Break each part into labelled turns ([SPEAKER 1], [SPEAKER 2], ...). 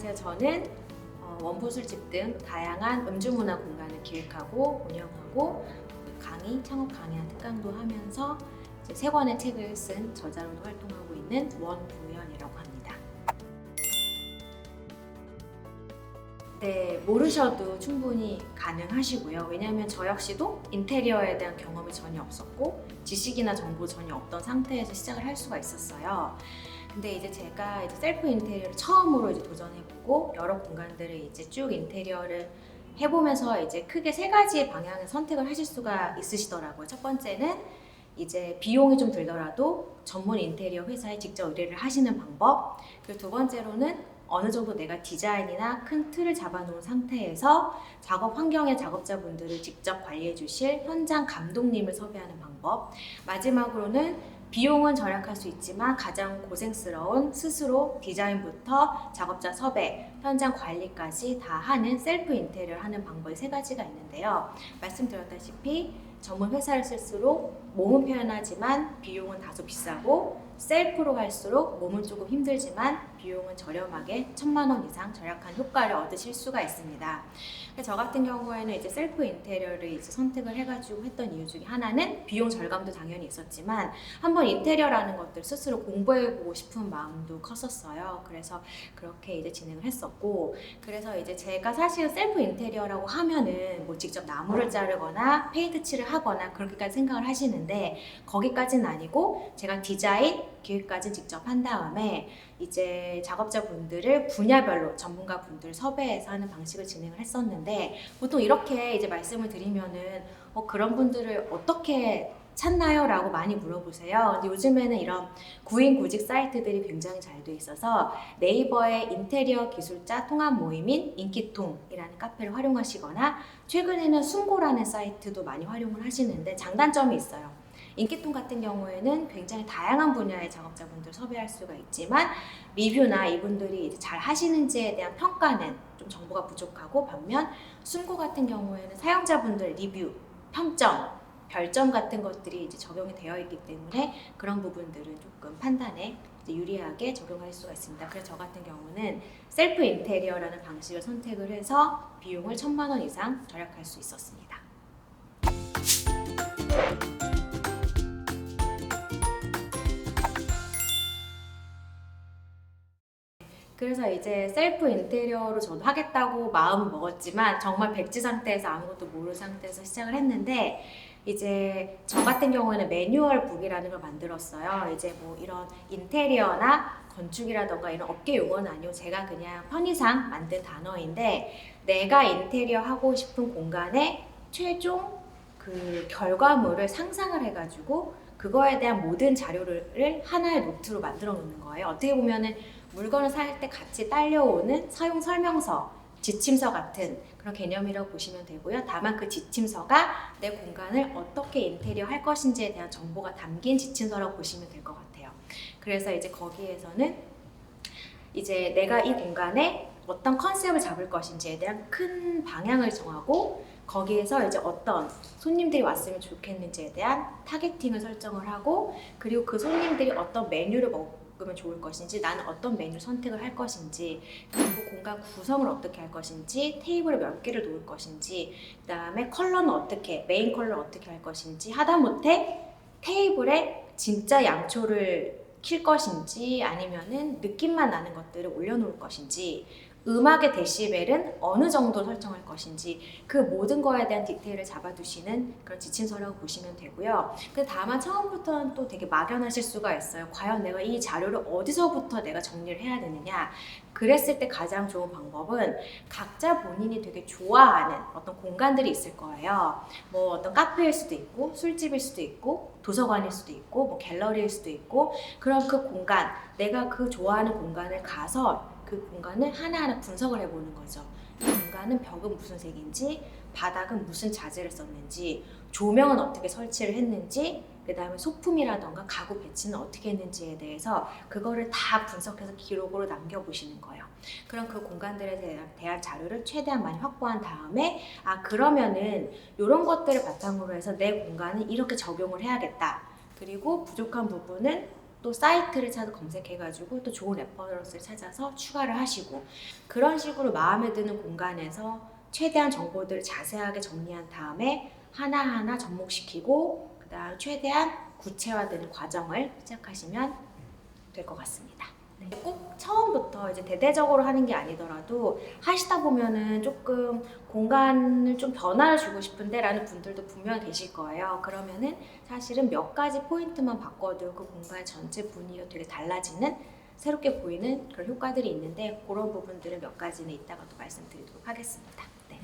[SPEAKER 1] 안녕하세요. 저는 원부술집 등 다양한 음주문화 공간을 기획하고 운영하고 강의, 창업 강의나 특강도 하면서 이제 3권의 책을 쓴 저자로도 활동하고 있는 원부연이라고 합니다. 네, 모르셔도 충분히 가능하시고요. 왜냐하면 저 역시도 인테리어에 대한 경험이 전혀 없었고 지식이나 정보 전혀 없던 상태에서 시작을 할 수가 있었어요. 근데 이제 제가 셀프 인테리어를 처음으로 도전해보고 여러 공간들을 이제 쭉 인테리어를 해보면서 이제 크게 3가지의 방향을 선택을 하실 수가 있으시더라고요. 첫 번째는 이제 비용이 좀 들더라도 전문 인테리어 회사에 직접 의뢰를 하시는 방법. 그리고 2번째로는 어느 정도 내가 디자인이나 큰 틀을 잡아놓은 상태에서 작업 환경의 작업자분들을 직접 관리해 주실 현장 감독님을 섭외하는 방법. 마지막으로는 비용은 절약할 수 있지만 가장 고생스러운 스스로 디자인부터 작업자 섭외, 현장 관리까지 다 하는 셀프 인테리어를 하는 방법이 3가지가 있는데요. 말씀드렸다시피 전문 회사를 쓸수록 몸은 편하지만 비용은 다소 비싸고 셀프로 갈수록 몸은 조금 힘들지만 비용은 저렴하게 1,000만 원 이상 절약한 효과를 얻으실 수가 있습니다. 저 같은 경우에는 이제 셀프 인테리어를 이제 선택을 해가지고 했던 이유 중에 하나는 비용 절감도 당연히 있었지만 한번 인테리어라는 것들 스스로 공부해보고 싶은 마음도 컸었어요. 그래서 그렇게 이제 진행을 했었고, 그래서 이제 제가 사실 셀프 인테리어라고 하면은 뭐 직접 나무를 자르거나 페인트 칠을 하거나 그렇게까지 생각을 하시는데 거기까지는 아니고 제가 디자인, 기획까지 직접 한 다음에 이제 작업자분들을 분야별로 전문가분들 섭외해서 하는 방식을 진행을 했었는데 보통 이렇게 이제 말씀을 드리면은 그런 분들을 어떻게 찾나요? 라고 많이 물어보세요. 근데 요즘에는 이런 구인 구직 사이트들이 굉장히 잘 돼 있어서 네이버의 인테리어 기술자 통합 모임인 인기통이라는 카페를 활용하시거나 최근에는 순고라는 사이트도 많이 활용을 하시는데 장단점이 있어요. 인기통 같은 경우에는 굉장히 다양한 분야의 작업자분들 섭외할 수가 있지만 리뷰나 이분들이 이제 잘 하시는지에 대한 평가는 좀 정보가 부족하고 반면 순고 같은 경우에는 사용자분들 리뷰, 평점, 별점 같은 것들이 이제 적용이 되어 있기 때문에 그런 부분들은 조금 판단에 이제 유리하게 적용할 수가 있습니다. 그래서 저 같은 경우는 셀프 인테리어라는 방식을 선택을 해서 비용을 1,000만 원 이상 절약할 수 있었습니다. 그래서 이제 셀프 인테리어로 저도 하겠다고 마음을 먹었지만 정말 백지 상태에서 아무것도 모르는 상태에서 시작을 했는데 이제 저 같은 경우에는 매뉴얼 북이라는 걸 만들었어요. 이제 뭐 이런 인테리어나 건축이라던가 이런 업계 용어는 아니고 제가 그냥 편의상 만든 단어인데 내가 인테리어 하고 싶은 공간에 최종 그 결과물을 상상을 해가지고 그거에 대한 모든 자료를 하나의 노트로 만들어 놓는 거예요. 어떻게 보면은 물건을 살 때 같이 딸려오는 사용 설명서, 지침서 같은 그런 개념이라고 보시면 되고요. 다만 그 지침서가 내 공간을 어떻게 인테리어 할 것인지에 대한 정보가 담긴 지침서라고 보시면 될 것 같아요. 그래서 이제 거기에서는 이제 내가 이 공간에 어떤 컨셉을 잡을 것인지에 대한 큰 방향을 정하고 거기에서 이제 어떤 손님들이 왔으면 좋겠는지에 대한 타겟팅을 설정을 하고 그리고 그 손님들이 어떤 메뉴를 먹으면 좋을 것인지 나는 어떤 메뉴 선택을 할 것인지 그리고 공간 구성을 어떻게 할 것인지 테이블을 몇 개를 놓을 것인지 그 다음에 컬러는 어떻게 메인 컬러를 어떻게 할 것인지 하다못해 테이블에 진짜 양초를 킬 것인지 아니면은 느낌만 나는 것들을 올려놓을 것인지 음악의 데시벨은 어느 정도 설정할 것인지 그 모든 거에 대한 디테일을 잡아두시는 그런 지침서라고 보시면 되고요. 다만 처음부터는 또 되게 막연하실 수가 있어요. 과연 내가 이 자료를 어디서부터 내가 정리를 해야 되느냐. 그랬을 때 가장 좋은 방법은 각자 본인이 되게 좋아하는 어떤 공간들이 있을 거예요. 뭐 어떤 카페일 수도 있고 술집일 수도 있고 도서관일 수도 있고 뭐 갤러리일 수도 있고 그럼 그 공간 내가 그 좋아하는 공간을 가서 그 공간을 하나하나 분석을 해보는 거죠. 이 공간은 벽은 무슨 색인지, 바닥은 무슨 자재를 썼는지, 조명은 어떻게 설치를 했는지, 그 다음에 소품이라던가 가구 배치는 어떻게 했는지에 대해서 그거를 다 분석해서 기록으로 남겨보시는 거예요. 그럼 그 공간들에 대한 자료를 최대한 많이 확보한 다음에 그러면은 이런 것들을 바탕으로 해서 내 공간은 이렇게 적용을 해야겠다. 그리고 부족한 부분은 또 사이트를 찾아 검색해가지고 또 좋은 레퍼런스를 찾아서 추가를 하시고, 그런 식으로 마음에 드는 공간에서 최대한 정보들을 자세하게 정리한 다음에 하나하나 접목시키고 그다음 최대한 구체화되는 과정을 시작하시면 될 것 같습니다. 꼭 처음부터 이제 대대적으로 하는 게 아니더라도 하시다 보면은 조금 공간을 좀 변화를 주고 싶은데 라는 분들도 분명히 계실 거예요. 그러면은 사실은 몇 가지 포인트만 바꿔도 그 공간 전체 분위기가 되게 달라지는, 새롭게 보이는 그런 효과들이 있는데, 그런 부분들은 몇 가지는 이따가 또 말씀드리도록 하겠습니다. 네.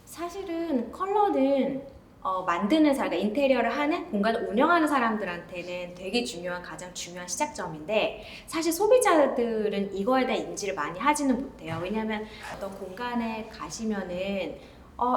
[SPEAKER 1] 사실은 컬러는 만드는 사람, 그러니까 인테리어를 하는, 공간을 운영하는 사람들한테는 되게 중요한, 가장 중요한 시작점인데, 사실 소비자들은 이거에 대한 인지를 많이 하지는 못해요. 왜냐하면 어떤 공간에 가시면은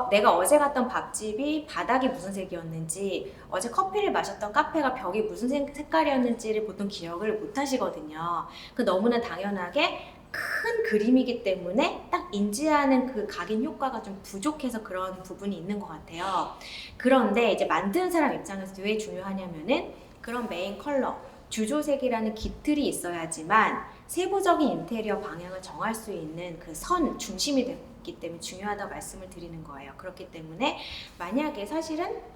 [SPEAKER 1] 내가 어제 갔던 밥집이 바닥이 무슨 색이었는지, 어제 커피를 마셨던 카페가 벽이 무슨 색깔이었는지를 보통 기억을 못 하시거든요. 그 너무나 당연하게 큰 그림이기 때문에 딱 인지하는 그 각인 효과가 좀 부족해서 그런 부분이 있는 것 같아요. 그런데 이제 만드는 사람 입장에서 왜 중요하냐면은, 그런 메인 컬러, 주조색이라는 깃틀이 있어야지만 세부적인 인테리어 방향을 정할 수 있는 그 선, 중심이 되기 때문에 중요하다고 말씀을 드리는 거예요. 그렇기 때문에 만약에 사실은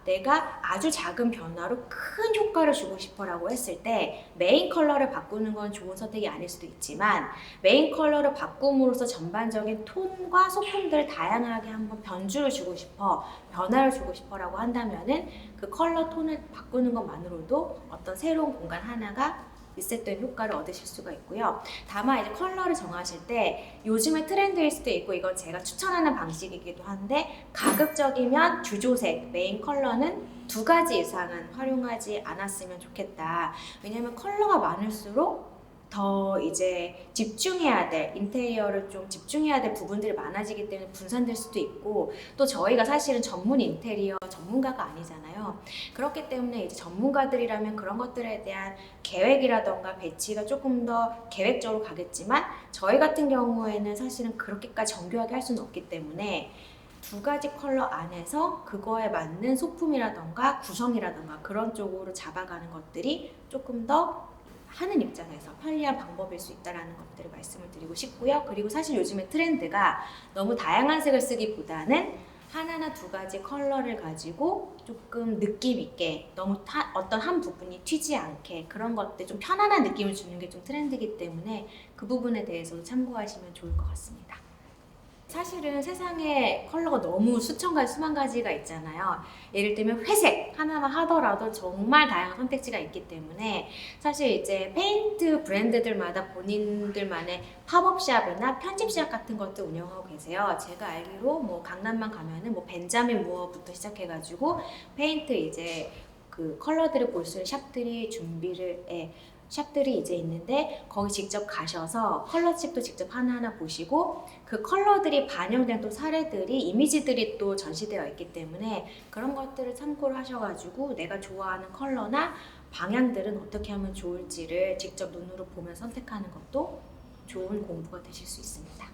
[SPEAKER 1] 내가 아주 작은 변화로 큰 효과를 주고 싶어 라고 했을 때 메인 컬러를 바꾸는 건 좋은 선택이 아닐 수도 있지만, 메인 컬러를 바꿈으로써 전반적인 톤과 소품들을 다양하게 한번 변주를 주고 싶어, 변화를 주고 싶어 라고 한다면은 그 컬러 톤을 바꾸는 것만으로도 어떤 새로운 공간 하나가 리셋된 효과를 얻으실 수가 있고요. 다만 이제 컬러를 정하실 때 요즘의 트렌드일 수도 있고, 이건 제가 추천하는 방식이기도 한데, 가급적이면 주조색, 메인 컬러는 2가지 이상은 활용하지 않았으면 좋겠다. 왜냐면 컬러가 많을수록 더 이제 집중해야 될, 인테리어를 좀 집중해야 될 부분들이 많아지기 때문에 분산될 수도 있고, 또 저희가 사실은 전문 인테리어 전문가가 아니잖아요. 그렇기 때문에 이제 전문가들이라면 그런 것들에 대한 계획이라던가 배치가 조금 더 계획적으로 가겠지만, 저희 같은 경우에는 사실은 그렇게까지 정교하게 할 수는 없기 때문에 2가지 컬러 안에서 그거에 맞는 소품이라던가 구성이라던가 그런 쪽으로 잡아가는 것들이 조금 더 하는 입장에서 편리한 방법일 수 있다는 것들을 말씀을 드리고 싶고요. 그리고 사실 요즘에 트렌드가 너무 다양한 색을 쓰기보다는 하나나 2가지 컬러를 가지고 조금 느낌 있게, 너무 어떤 한 부분이 튀지 않게, 그런 것들 좀 편안한 느낌을 주는 게 좀 트렌드이기 때문에 그 부분에 대해서도 참고하시면 좋을 것 같습니다. 사실은 세상에 컬러가 너무 수천 가지, 수만 가지가 있잖아요. 예를 들면 회색 하나만 하더라도 정말 다양한 선택지가 있기 때문에, 사실 이제 페인트 브랜드들마다 본인들만의 팝업샵이나 편집샵 같은 것도 운영하고 계세요. 제가 알기로 뭐 강남만 가면은 뭐 벤자민 무어부터 시작해가지고 페인트 이제 그 컬러들을 볼 수 있는 샵들이 이제 있는데, 거기 직접 가셔서 컬러칩도 직접 하나하나 보시고, 그 컬러들이 반영된 또 사례들이, 이미지들이 또 전시되어 있기 때문에 그런 것들을 참고를 하셔가지고 내가 좋아하는 컬러나 방향들은 어떻게 하면 좋을지를 직접 눈으로 보면 선택하는 것도 좋은 공부가 되실 수 있습니다.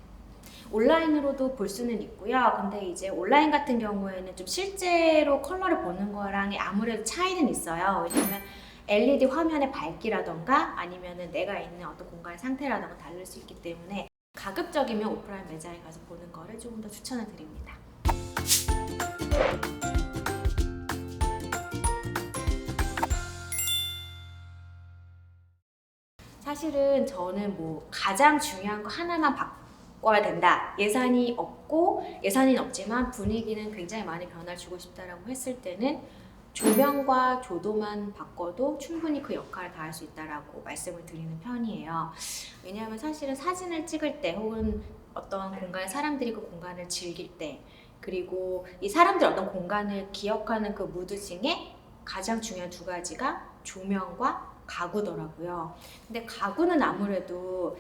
[SPEAKER 1] 온라인으로도 볼 수는 있고요. 근데 이제 온라인 같은 경우에는 좀 실제로 컬러를 보는 거랑 아무래도 차이는 있어요. 왜냐면 LED 화면의 밝기라던가 아니면은 내가 있는 어떤 공간의 상태라던가 다를 수 있기 때문에 가급적이면 오프라인 매장에 가서 보는 거를 조금 더 추천을 드립니다. 사실은 저는 뭐 가장 중요한 거 하나만 바꿔야 된다, 예산이 없지만 분위기는 굉장히 많이 변화를 주고 싶다라고 했을 때는 조명과 조도만 바꿔도 충분히 그 역할을 다할 수 있다라고 말씀을 드리는 편이에요. 왜냐하면 사실은 사진을 찍을 때, 혹은 어떤 공간에 사람들이 그 공간을 즐길 때, 그리고 이 사람들이 어떤 공간을 기억하는 그 무드 중에 가장 중요한 2가지가 조명과 가구더라고요. 근데 가구는 아무래도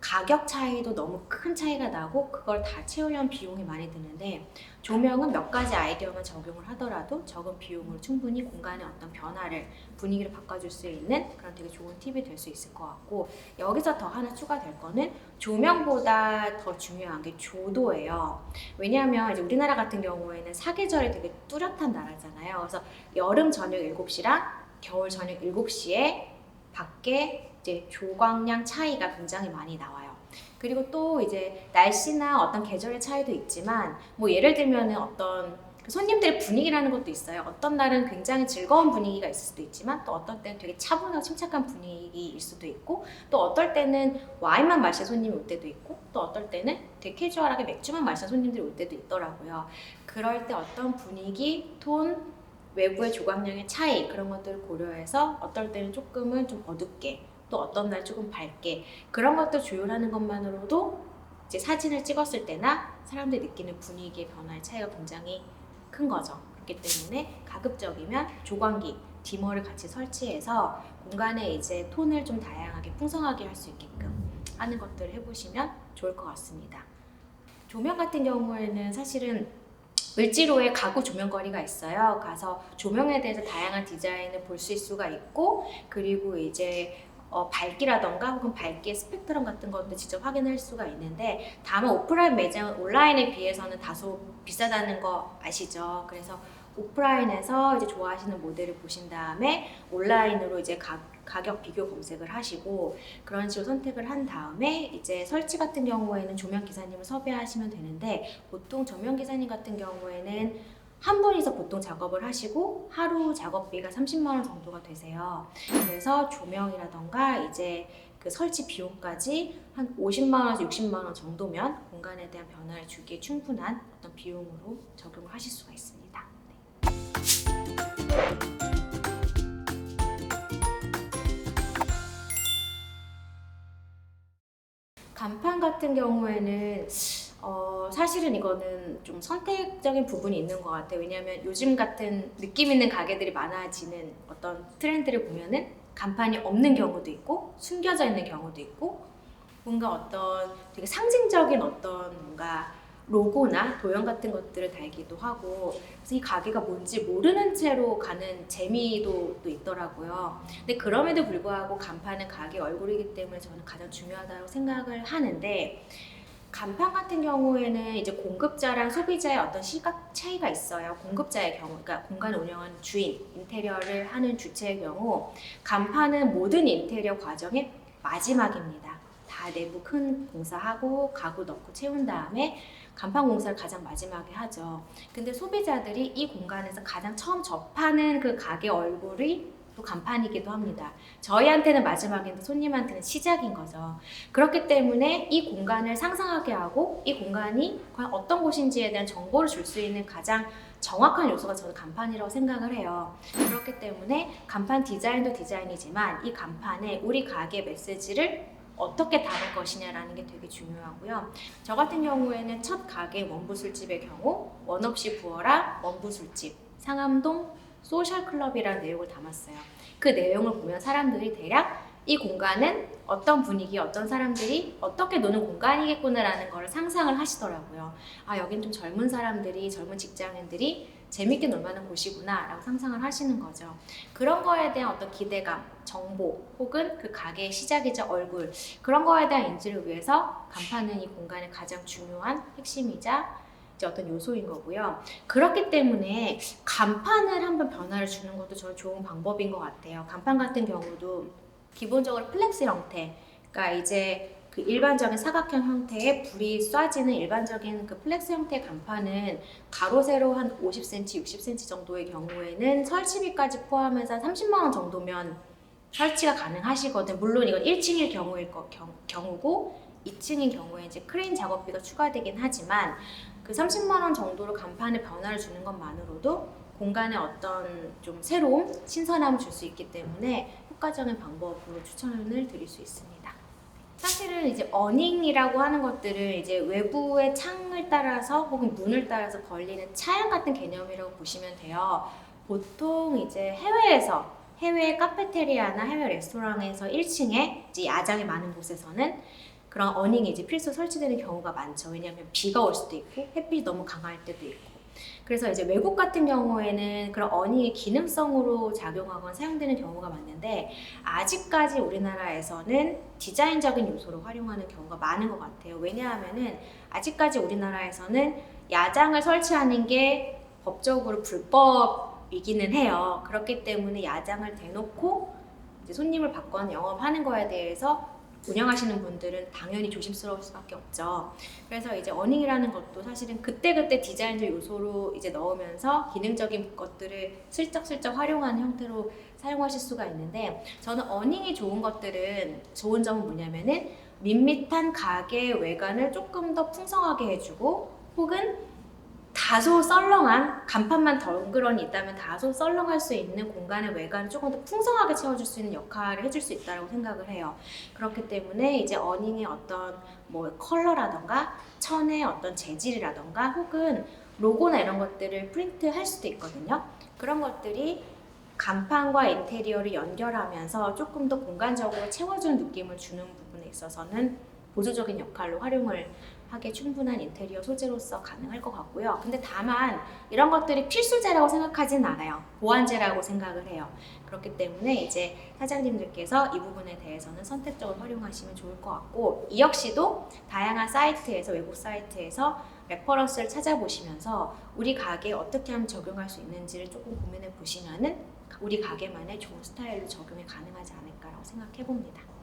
[SPEAKER 1] 가격 차이도 너무 큰 차이가 나고 그걸 다 채우려면 비용이 많이 드는데, 조명은 몇 가지 아이디어만 적용을 하더라도 적은 비용으로 충분히 공간의 어떤 변화를, 분위기를 바꿔줄 수 있는 그런 되게 좋은 팁이 될 수 있을 것 같고, 여기서 더 하나 추가될 거는 조명보다 더 중요한 게 조도예요. 왜냐하면 이제 우리나라 같은 경우에는 사계절이 되게 뚜렷한 나라잖아요. 그래서 여름 저녁 7시랑 겨울 저녁 7시에 밖에 이제 조광량 차이가 굉장히 많이 나와요. 그리고 또 이제 날씨나 어떤 계절의 차이도 있지만, 뭐 예를 들면은 어떤 손님들의 분위기라는 것도 있어요. 어떤 날은 굉장히 즐거운 분위기가 있을 수도 있지만, 또 어떤 때는 되게 차분하고 침착한 분위기일 수도 있고, 또 어떨 때는 와인만 마실 손님이 올 때도 있고, 또 어떨 때는 되게 캐주얼하게 맥주만 마실 손님들이 올 때도 있더라고요. 그럴 때 어떤 분위기, 톤, 외부의 조각량의 차이, 그런 것들을 고려해서 어떨 때는 조금은 좀 어둡게, 또 어떤 날 조금 밝게, 그런 것들 조율하는 것만으로도 이제 사진을 찍었을 때나 사람들이 느끼는 분위기의 변화의 차이가 굉장히 큰 거죠. 그렇기 때문에 가급적이면 조광기, 디머를 같이 설치해서 공간에 이제 톤을 좀 다양하게 풍성하게 할 수 있게끔 하는 것들을 해보시면 좋을 것 같습니다. 조명 같은 경우에는 사실은 을지로에 가구 조명거리가 있어요. 가서 조명에 대해서 다양한 디자인을 볼 수가 있고, 그리고 이제 밝기라던가 혹은 밝기의 스펙트럼 같은 것도 직접 확인할 수가 있는데, 다만 오프라인 매장은 온라인에 비해서는 다소 비싸다는 거 아시죠? 그래서 오프라인에서 이제 좋아하시는 모델을 보신 다음에 온라인으로 이제 가격 비교 검색을 하시고, 그런 식으로 선택을 한 다음에 이제 설치 같은 경우에는 조명 기사님을 섭외하시면 되는데, 보통 조명 기사님 같은 경우에는 한 분이서 보통 작업을 하시고 하루 작업비가 30만 원 정도가 되세요. 그래서 조명이라던가 이제 그 설치 비용까지 한 50만 원에서 60만 원 정도면 공간에 대한 변화를 주기에 충분한 어떤 비용으로 적용을 하실 수가 있습니다. 간판 같은 경우에는 사실은 이거는 좀 선택적인 부분이 있는 것 같아요. 왜냐하면 요즘 같은 느낌 있는 가게들이 많아지는 어떤 트렌드를 보면은 간판이 없는 경우도 있고 숨겨져 있는 경우도 있고, 뭔가 어떤 되게 상징적인 어떤 뭔가 로고나 도형 같은 것들을 달기도 하고, 그래서 이 가게가 뭔지 모르는 채로 가는 재미도 또 있더라고요. 근데 그럼에도 불구하고 간판은 가게 얼굴이기 때문에 저는 가장 중요하다고 생각을 하는데, 간판 같은 경우에는 이제 공급자랑 소비자의 어떤 시각 차이가 있어요. 공급자의 경우, 그러니까 공간을 운영하는 주인, 인테리어를 하는 주체의 경우, 간판은 모든 인테리어 과정의 마지막입니다. 다 내부 큰 공사하고 가구 넣고 채운 다음에 간판 공사를 가장 마지막에 하죠. 근데 소비자들이 이 공간에서 가장 처음 접하는 그 가게 얼굴이 또 간판이기도 합니다. 저희한테는 마지막인데 손님한테는 시작인 거죠. 그렇기 때문에 이 공간을 상상하게 하고 이 공간이 과연 어떤 곳인지에 대한 정보를 줄 수 있는 가장 정확한 요소가 저는 간판이라고 생각을 해요. 그렇기 때문에 간판 디자인도 디자인이지만 이 간판에 우리 가게 메시지를 어떻게 담을 것이냐라는 게 되게 중요하고요. 저 같은 경우에는 첫 가게 원부술집의 경우 원 없이 부어라 원부술집 상암동 소셜클럽이라는 내용을 담았어요. 그 내용을 보면 사람들이 대략 이 공간은 어떤 분위기, 어떤 사람들이 어떻게 노는 공간이겠구나라는 걸 상상을 하시더라고요. 아, 여긴 좀 젊은 사람들이, 젊은 직장인들이 재밌게 놀 만한 곳이구나 라고 상상을 하시는 거죠. 그런 거에 대한 어떤 기대감, 정보 혹은 그 가게의 시작이자 얼굴, 그런 거에 대한 인지를 위해서 간판은 이 공간의 가장 중요한 핵심이자 이제 어떤 요소인 거고요. 그렇기 때문에 간판을 한번 변화를 주는 것도 저는 좋은 방법인 것 같아요. 간판 같은 경우도 기본적으로 플렉스 형태, 그러니까 이제 그 일반적인 사각형 형태의 불이 쏴지는 일반적인 그 플렉스 형태의 간판은 가로 세로 한 50cm, 60cm 정도의 경우에는 설치비까지 포함해서 한 30만 원 정도면 설치가 가능하시거든. 물론 이건 1층일 경우고 2층인 경우에 이제 크레인 작업비가 추가되긴 하지만 그 30만 원 정도로 간판에 변화를 주는 것만으로도 공간에 어떤 좀 새로운 신선함을 줄 수 있기 때문에 효과적인 방법으로 추천을 드릴 수 있습니다. 사실은 이제 어닝이라고 하는 것들은 이제 외부의 창을 따라서 혹은 문을 따라서 걸리는 차양 같은 개념이라고 보시면 돼요. 보통 이제 해외 카페테리아나 해외 레스토랑에서 1층에 이제 야장이 많은 곳에서는 그런 어닝이 이제 필수 설치되는 경우가 많죠. 왜냐하면 비가 올 수도 있고 햇빛이 너무 강할 때도 있고. 그래서 이제 외국 같은 경우에는 그런 어닝이 기능성으로 작용하거나 사용되는 경우가 많은데 아직까지 우리나라에서는 디자인적인 요소로 활용하는 경우가 많은 것 같아요. 왜냐하면은 아직까지 우리나라에서는 야장을 설치하는 게 법적으로 불법이기는 해요. 그렇기 때문에 야장을 대놓고 이제 손님을 받거나 영업하는 거에 대해서 운영하시는 분들은 당연히 조심스러울 수밖에 없죠. 그래서 이제 어닝이라는 것도 사실은 그때그때 디자인적 요소로 이제 넣으면서 기능적인 것들을 슬쩍슬쩍 활용하는 형태로 사용하실 수가 있는데 저는 어닝이 좋은 점은 뭐냐면은 밋밋한 가게 외관을 조금 더 풍성하게 해주고 혹은 다소 썰렁한 간판만 덩그러니 있다면 다소 썰렁할 수 있는 공간의 외관을 조금 더 풍성하게 채워줄 수 있는 역할을 해줄 수 있다고 생각을 해요. 그렇기 때문에 이제 어닝의 어떤 뭐 컬러라던가 천의 어떤 재질이라던가 혹은 로고나 이런 것들을 프린트할 수도 있거든요. 그런 것들이 간판과 인테리어를 연결하면서 조금 더 공간적으로 채워주는 느낌을 주는 부분에 있어서는 보조적인 역할로 활용을 하게 충분한 인테리어 소재로서 가능할 것 같고요. 근데 다만 이런 것들이 필수제라고 생각하진 않아요. 보완제라고 생각을 해요. 그렇기 때문에 이제 사장님들께서 이 부분에 대해서는 선택적으로 활용하시면 좋을 것 같고 이 역시도 다양한 사이트에서 외국 사이트에서 레퍼런스를 찾아보시면서 우리 가게에 어떻게 하면 적용할 수 있는지를 조금 고민해 보시면은 우리 가게만의 좋은 스타일로 적용이 가능하지 않을까라고 생각해 봅니다.